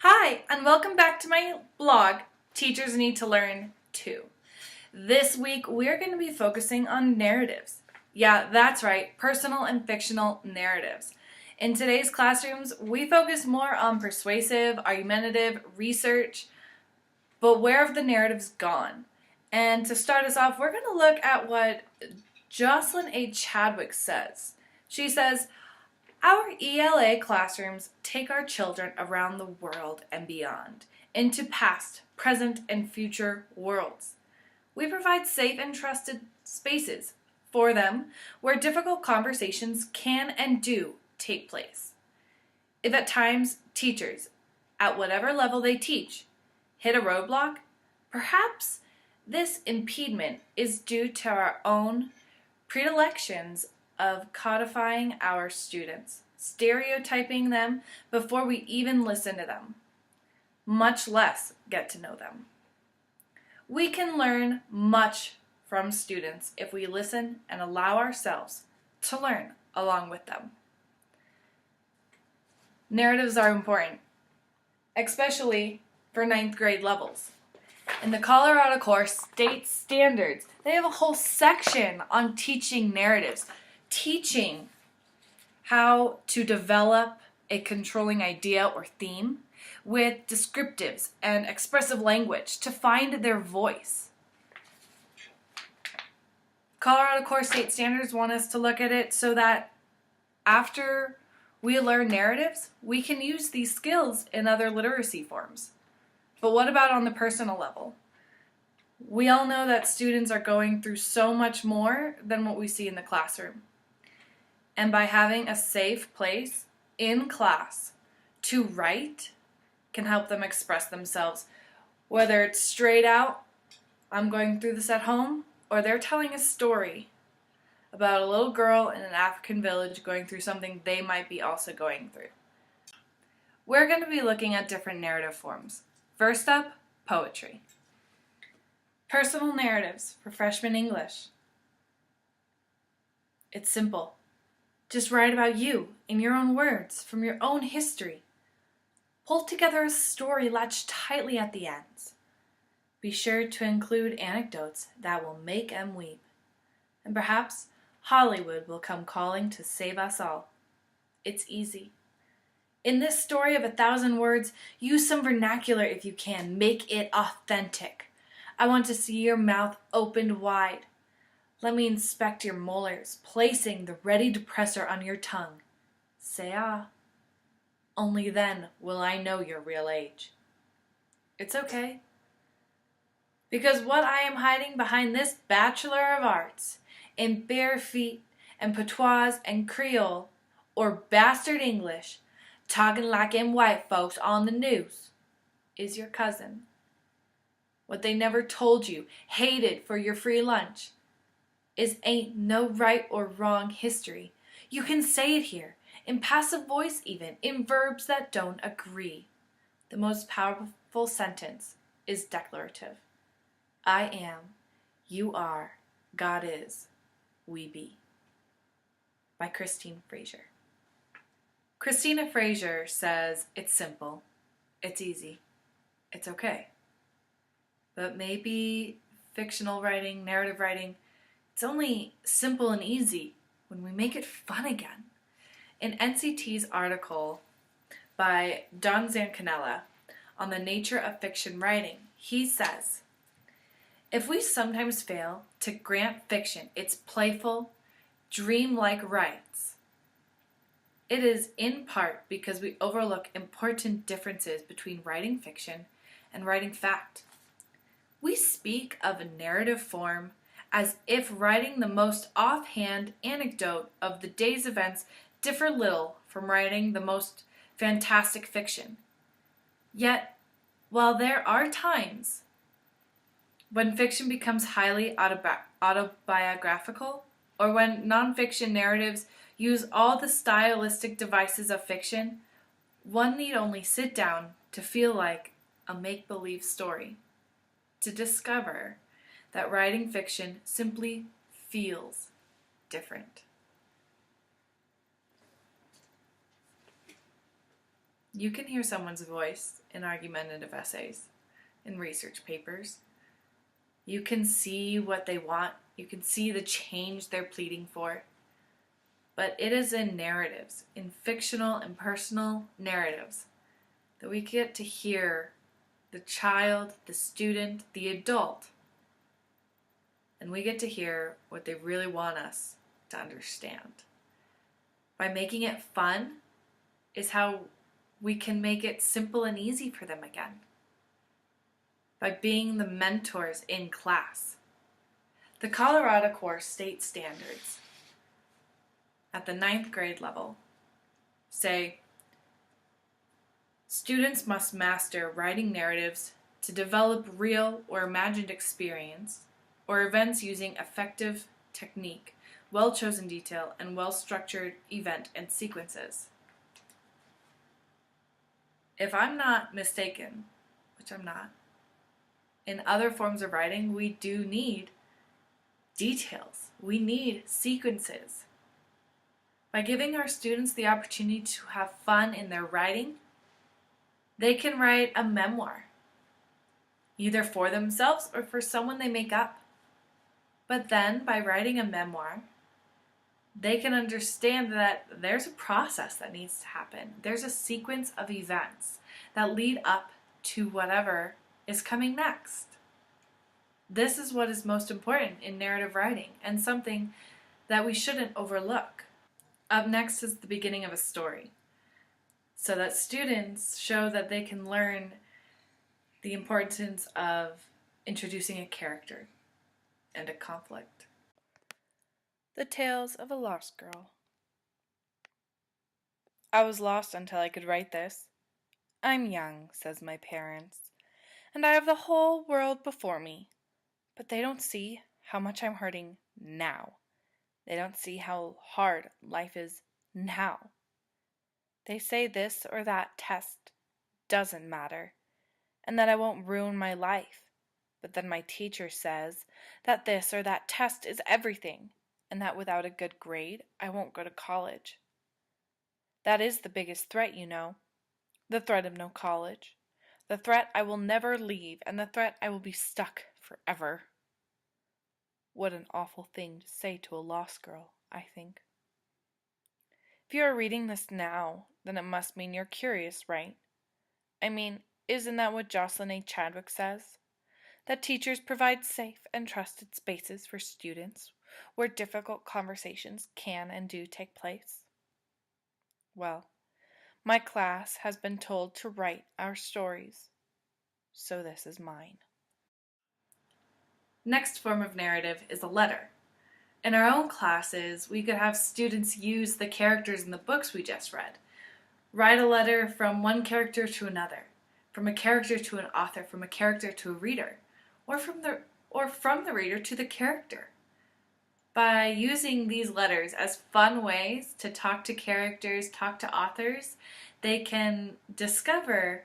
Hi, and welcome back to my blog, Teachers Need to Learn Too. This week, we're going to be focusing on narratives. Yeah, that's right, personal and fictional narratives. In today's classrooms, we focus more on persuasive, argumentative, research, but where have the narratives gone? And to start us off, we're going to look at what Jocelyn A. Chadwick says. She says, our ELA classrooms take our children around the world and beyond, into past, present, and future worlds. We provide safe and trusted spaces for them where difficult conversations can and do take place. If at times teachers, at whatever level they teach, hit a roadblock, perhaps this impediment is due to our own predilections of codifying our students, stereotyping them before we even listen to them, much less get to know them. We can learn much from students if we listen and allow ourselves to learn along with them. Narratives are important, especially for 9th grade levels. In the Colorado Core State Standards, they have a whole section on teaching narratives, teaching how to develop a controlling idea or theme with descriptives and expressive language to find their voice. Colorado Core State Standards want us to look at it so that after we learn narratives, we can use these skills in other literacy forms. But what about on the personal level? We all know that students are going through so much more than what we see in the classroom. And by having a safe place in class to write can help them express themselves, whether it's straight out, I'm going through this at home, or they're telling a story about a little girl in an African village going through something they might be also going through. We're going to be looking at different narrative forms. First up, poetry. Personal narratives for freshman English. It's simple. Just write about you in your own words from your own history. Pull together a story latched tightly at the ends. Be sure to include anecdotes that will make them weep. And perhaps Hollywood will come calling to save us all. It's easy. In this story of 1,000 words, use some vernacular if you can. Make it authentic. I want to see your mouth opened wide. Let me inspect your molars, placing the ready depressor on your tongue. Say ah. Only then will I know your real age. It's okay. Because what I am hiding behind this Bachelor of Arts, in bare feet and patois and Creole, or bastard English, talking like them white folks on the news, is your cousin. What they never told you, hated for your free lunch, is ain't no right or wrong history. You can say it here, in passive voice even, in verbs that don't agree. The most powerful sentence is declarative. I am, you are, God is, we be. By Christine Fraser. Christina Fraser says it's simple, it's easy, it's okay. But maybe fictional writing, narrative writing, it's only simple and easy when we make it fun again. In NCT's article by Don Zancanella on the nature of fiction writing, he says, if we sometimes fail to grant fiction its playful, dreamlike rights, it is in part because we overlook important differences between writing fiction and writing fact. We speak of a narrative form as if writing the most offhand anecdote of the day's events differ little from writing the most fantastic fiction. Yet, while there are times when fiction becomes highly autobiographical, or when nonfiction narratives use all the stylistic devices of fiction, one need only sit down to feel like a make-believe story, to discover that writing fiction simply feels different. You can hear someone's voice in argumentative essays, in research papers. You can see what they want. You can see the change they're pleading for. But it is in narratives, in fictional and personal narratives, that we get to hear the child, the student, the adult, and we get to hear what they really want us to understand. By making it fun is how we can make it simple and easy for them again. By being the mentors in class. The Colorado Core state standards at the 9th grade level say, students must master writing narratives to develop real or imagined experience or events using effective technique, well-chosen detail, and well-structured event and sequences. If I'm not mistaken, which I'm not, in other forms of writing, we do need details. We need sequences. By giving our students the opportunity to have fun in their writing, they can write a memoir, either for themselves or for someone they make up. But then, by writing a memoir, they can understand that there's a process that needs to happen. There's a sequence of events that lead up to whatever is coming next. This is what is most important in narrative writing, and something that we shouldn't overlook. Up next is the beginning of a story, so that students show that they can learn the importance of introducing a character and a conflict. The Tales of a Lost Girl. I was lost until I could write this. I'm young, says my parents, and I have the whole world before me. But they don't see how much I'm hurting now. They don't see how hard life is now. They say this or that test doesn't matter, and that I won't ruin my life. But then my teacher says that this or that test is everything, and that without a good grade, I won't go to college. That is the biggest threat, you know. The threat of no college. The threat I will never leave, and the threat I will be stuck forever. What an awful thing to say to a lost girl, I think. If you are reading this now, then it must mean you're curious, right? I mean, isn't that what Jocelyn A. Chadwick says? That teachers provide safe and trusted spaces for students where difficult conversations can and do take place? Well, my class has been told to write our stories, so this is mine. Next form of narrative is a letter. In our own classes, we could have students use the characters in the books we just read. Write a letter from one character to another, from a character to an author, from a character to a reader, or from the reader to the character. By using these letters as fun ways to talk to characters, talk to authors, they can discover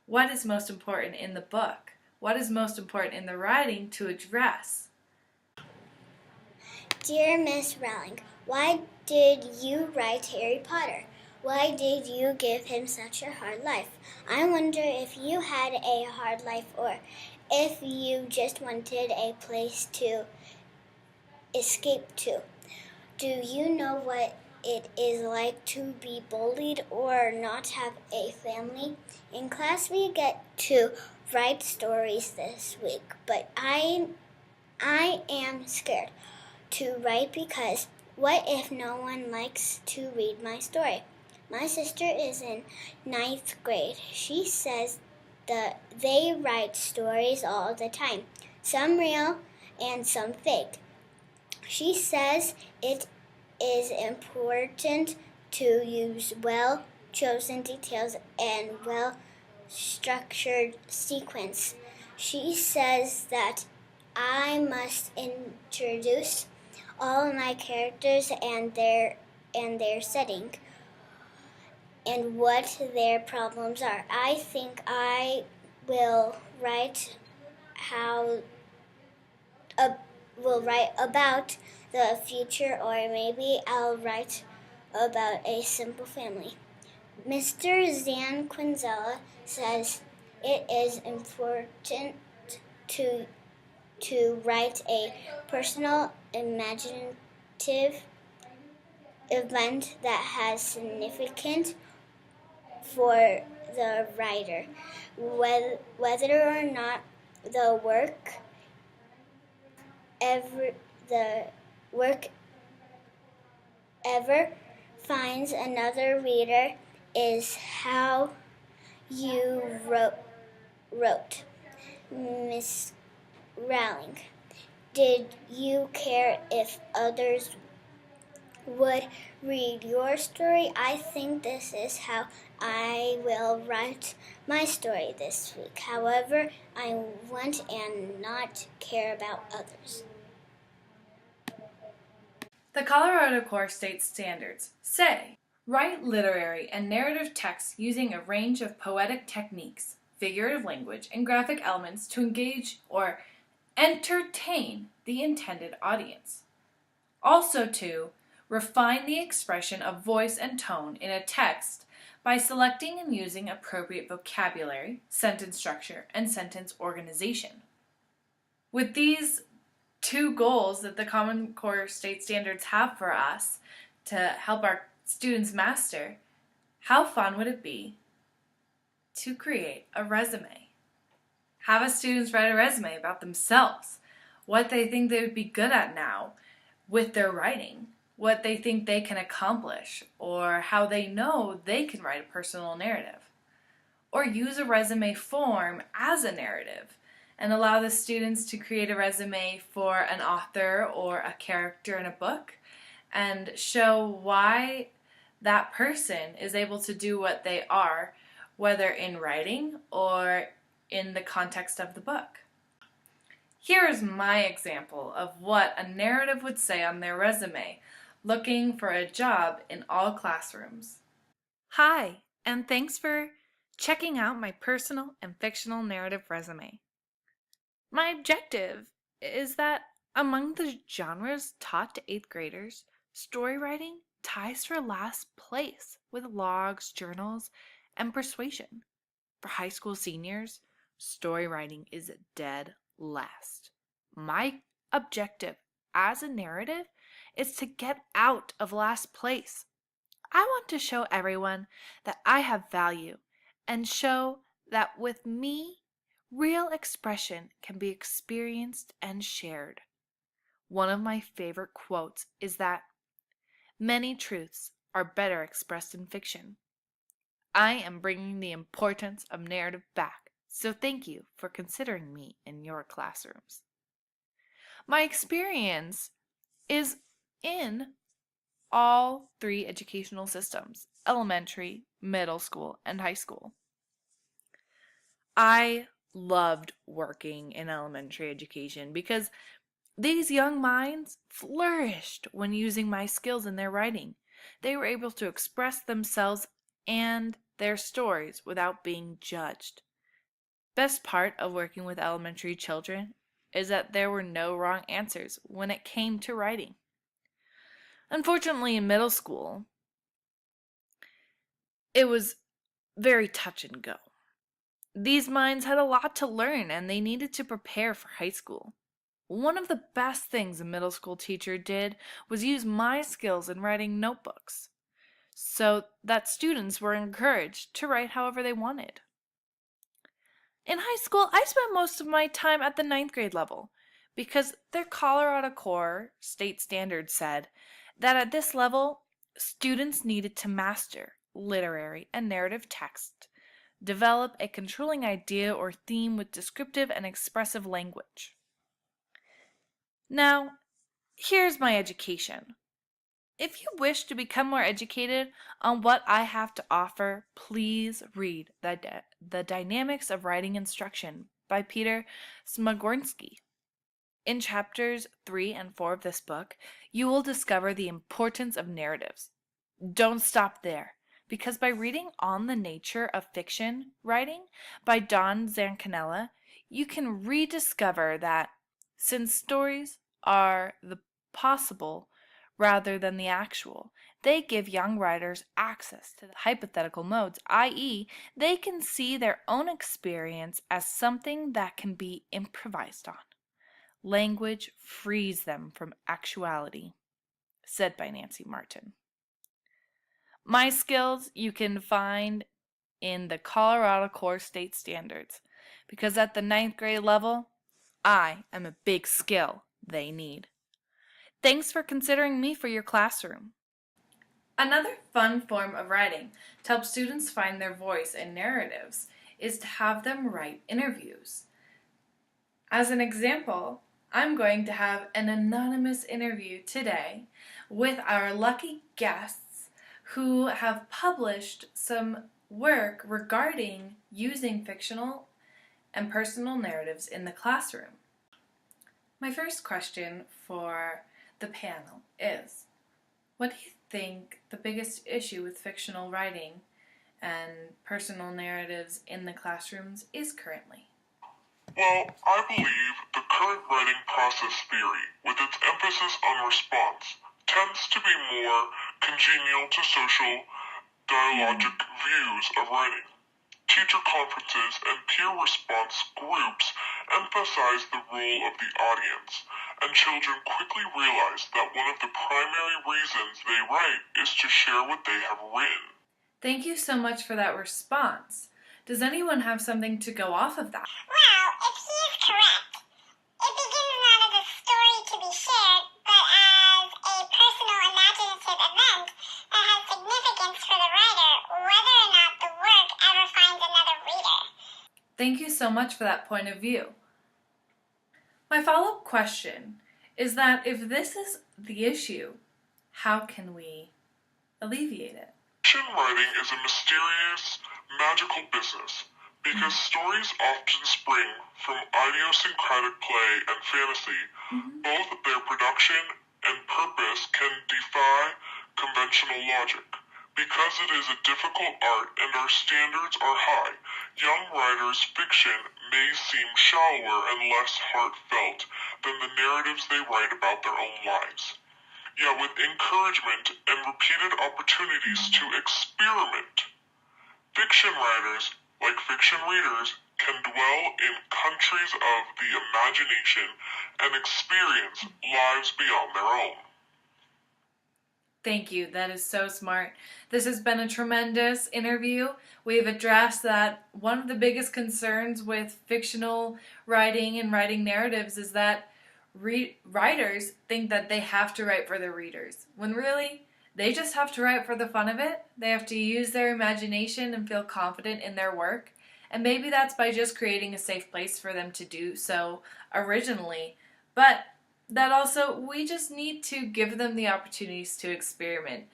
what is most important in the book, what is most important in the writing to address. Dear Miss Rowling, why did you write Harry Potter? Why did you give him such a hard life? I wonder if you had a hard life or if you just wanted a place to escape to. Do you know what it is like to be bullied or not have a family? In class we get to write stories this week, but I am scared to write because what if no one likes to read my story? My sister is in 9th grade. She says that they write stories all the time, some real and some fake. She says it is important to use well-chosen details and well-structured sequence. She says that I must introduce all my characters and their setting and what their problems are. I think I will write about the future, or maybe I'll write about a simple family. Mr. Zan Quinzella says it is important to write a personal, imaginative event that has significance for the writer, whether or not the work ever the work ever finds another reader is how you wrote. Miss Rowling, did you care if others would read your story? I think this is how I will write my story this week. However, I want and not care about others. The Colorado Core State Standards say, write literary and narrative texts using a range of poetic techniques, figurative language, and graphic elements to engage or entertain the intended audience. Also to refine the expression of voice and tone in a text by selecting and using appropriate vocabulary, sentence structure, and sentence organization. With these two goals that the Common Core State Standards have for us to help our students master, how fun would it be to create a resume? Have our students write a resume about themselves, what they think they would be good at now with their writing, what they think they can accomplish, or how they know they can write a personal narrative. Or use a resume form as a narrative and allow the students to create a resume for an author or a character in a book and show why that person is able to do what they are, whether in writing or in the context of the book. Here is my example of what a narrative would say on their resume, looking for a job in all classrooms. Hi, and thanks for checking out my personal and fictional narrative resume. My objective is that among the genres taught to 8th graders, story writing ties for last place with logs, journals, and persuasion. For high school seniors, story writing is dead last. My objective as a narrative is to get out of last place. I want to show everyone that I have value and show that with me, real expression can be experienced and shared. One of my favorite quotes is that many truths are better expressed in fiction. I am bringing the importance of narrative back, so thank you for considering me in your classrooms. My experience is in all 3 educational systems, elementary, middle school, and high school. I loved working in elementary education because these young minds flourished when using my skills in their writing. They were able to express themselves and their stories without being judged. Best part of working with elementary children is that there were no wrong answers when it came to writing. Unfortunately, in middle school, it was very touch and go. These minds had a lot to learn and they needed to prepare for high school. One of the best things a middle school teacher did was use my skills in writing notebooks, so that students were encouraged to write however they wanted. In high school, I spent most of my time at the 9th grade level because their Colorado Core State Standards said that at this level, students needed to master literary and narrative text, develop a controlling idea or theme with descriptive and expressive language. Now, here's my education. If you wish to become more educated on what I have to offer, please read The Dynamics of Writing Instruction by Peter Smagornsky. In chapters 3 and 4 of this book, you will discover the importance of narratives. Don't stop there, because by reading On the Nature of Fiction Writing by Don Zancanella, you can rediscover that since stories are the possible rather than the actual, They give young writers access to the hypothetical modes, i.e., they can see their own experience as something that can be improvised on. Language frees them from actuality, said by Nancy Martin. My skills you can find in the Colorado Core State Standards, because at the 9th grade level, I am a big skill they need. Thanks for considering me for your classroom. Another fun form of writing to help students find their voice in narratives is to have them write interviews. As an example, I'm going to have an anonymous interview today with our lucky guests who have published some work regarding using fictional and personal narratives in the classroom. My first question for the panel is, what do you think the biggest issue with fictional writing and personal narratives in the classrooms is currently? Well, I believe the current writing process theory, with its emphasis on response, tends to be more congenial to social dialogic views of writing. Teacher conferences and peer response groups emphasize the role of the audience, and children quickly realize that one of the primary reasons they write is to share what they have written. Thank you so much for that response. Does anyone have something to go off of that? Well, if he is correct, it begins not as a story to be shared, but as a personal imaginative event that has significance for the writer, whether or not the work ever finds another reader. Thank you so much for that point of view. My follow-up question is that if this is the issue, how can we alleviate it? Fiction writing is a mysterious, magical business because stories often spring from idiosyncratic play and fantasy. Both their production and purpose can defy conventional logic. Because it is a difficult art and our standards are high, young writers' fiction may seem shallower and less heartfelt than the narratives they write about their own lives. Yet with encouragement and repeated opportunities to experiment, fiction writers, like fiction readers, can dwell in countries of the imagination and experience lives beyond their own. Thank you. That is so smart. This has been a tremendous interview. We've addressed that one of the biggest concerns with fictional writing and writing narratives is that writers think that they have to write for their readers, when really they just have to write for the fun of it. They have to use their imagination and feel confident in their work. And maybe that's by just creating a safe place for them to do so originally. But that also, we just need to give them the opportunities to experiment.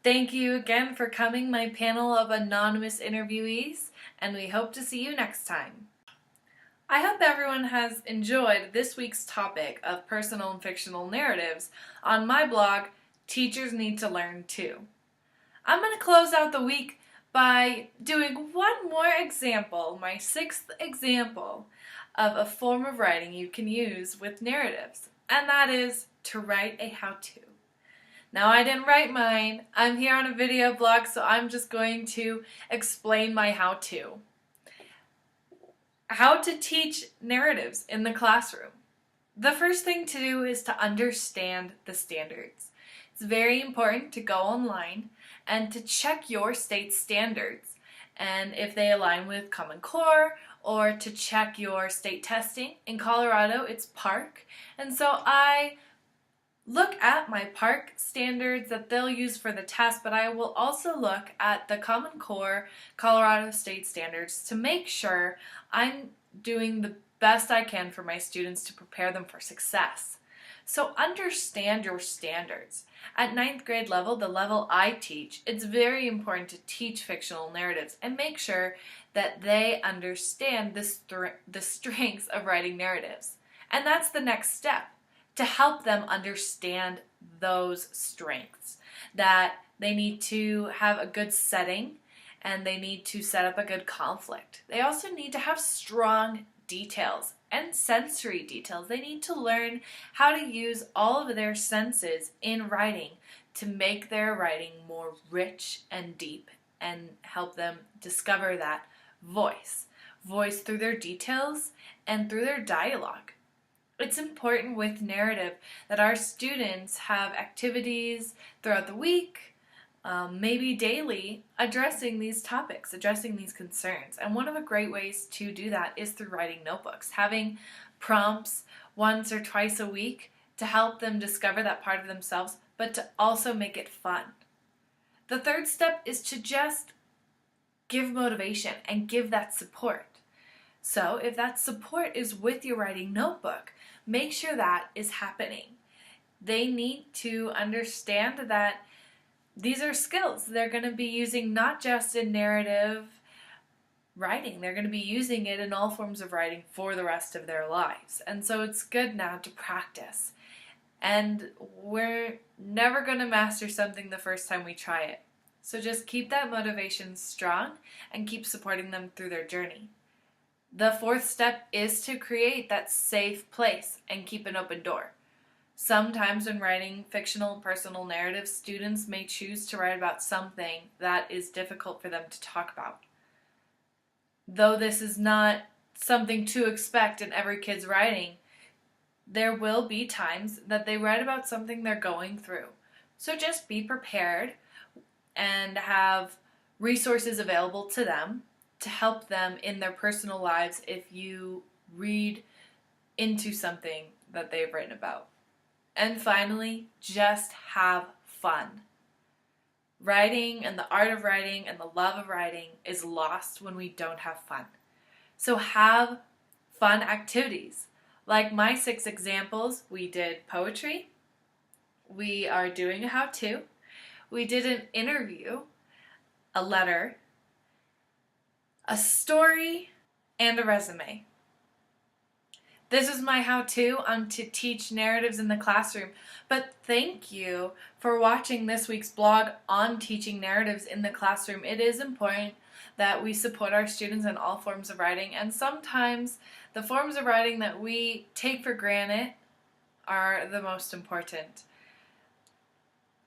Thank you again for coming, my panel of anonymous interviewees, and we hope to see you next time. I hope everyone has enjoyed this week's topic of personal and fictional narratives on my blog, Teachers Need to Learn Too. I'm going to close out the week by doing one more example, my 6th example of a form of writing you can use with narratives. And that is to write a how-to. Now, I didn't write mine. I'm here on a video blog, so I'm just going to explain my how-to. How to teach narratives in the classroom. The first thing to do is to understand the standards. It's very important to go online and to check your state standards and if they align with Common Core, or to check your state testing. In Colorado, it's PARC, and so I look at my PARC standards that they'll use for the test, but I will also look at the Common Core Colorado state standards to make sure I'm doing the best I can for my students to prepare them for success. So understand your standards. At 9th grade level, the level I teach, it's very important to teach fictional narratives and make sure that they understand the strengths of writing narratives. And that's the next step, to help them understand those strengths, that they need to have a good setting and they need to set up a good conflict. They also need to have strong details and sensory details. They need to learn how to use all of their senses in writing to make their writing more rich and deep and help them discover that voice through their details and through their dialogue. It's important with narrative that our students have activities throughout the week, maybe daily, addressing these topics, addressing these concerns. And one of the great ways to do that is through writing notebooks, having prompts once or twice a week to help them discover that part of themselves, but to also make it fun. The third step is to just give motivation and give that support. So if that support is with your writing notebook, make sure that is happening. They need to understand that these are skills they're going to be using not just in narrative writing, they're going to be using it in all forms of writing for the rest of their lives. And so it's good now to practice. And we're never going to master something the first time we try it. So just keep that motivation strong and keep supporting them through their journey. The fourth step is to create that safe place and keep an open door. Sometimes when writing fictional personal narratives, students may choose to write about something that is difficult for them to talk about. Though this is not something to expect in every kid's writing, there will be times that they write about something they're going through. So just be prepared and have resources available to them to help them in their personal lives if you read into something that they've written about. And finally, just have fun. Writing and the art of writing and the love of writing is lost when we don't have fun. So have fun activities. Like my 6 examples, we did poetry, we are doing a how-to, we did an interview, a letter, a story, and a resume. This is my how-to on to teach narratives in the classroom, but thank you for watching this week's blog on teaching narratives in the classroom. It is important that we support our students in all forms of writing, and sometimes the forms of writing that we take for granted are the most important.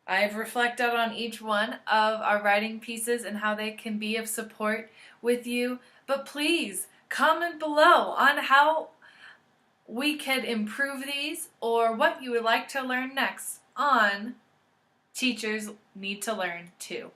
I've reflected on each one of our writing pieces and how they can be of support with you, but please comment below on how we could improve these or what you would like to learn next on Teachers Need to Learn Too.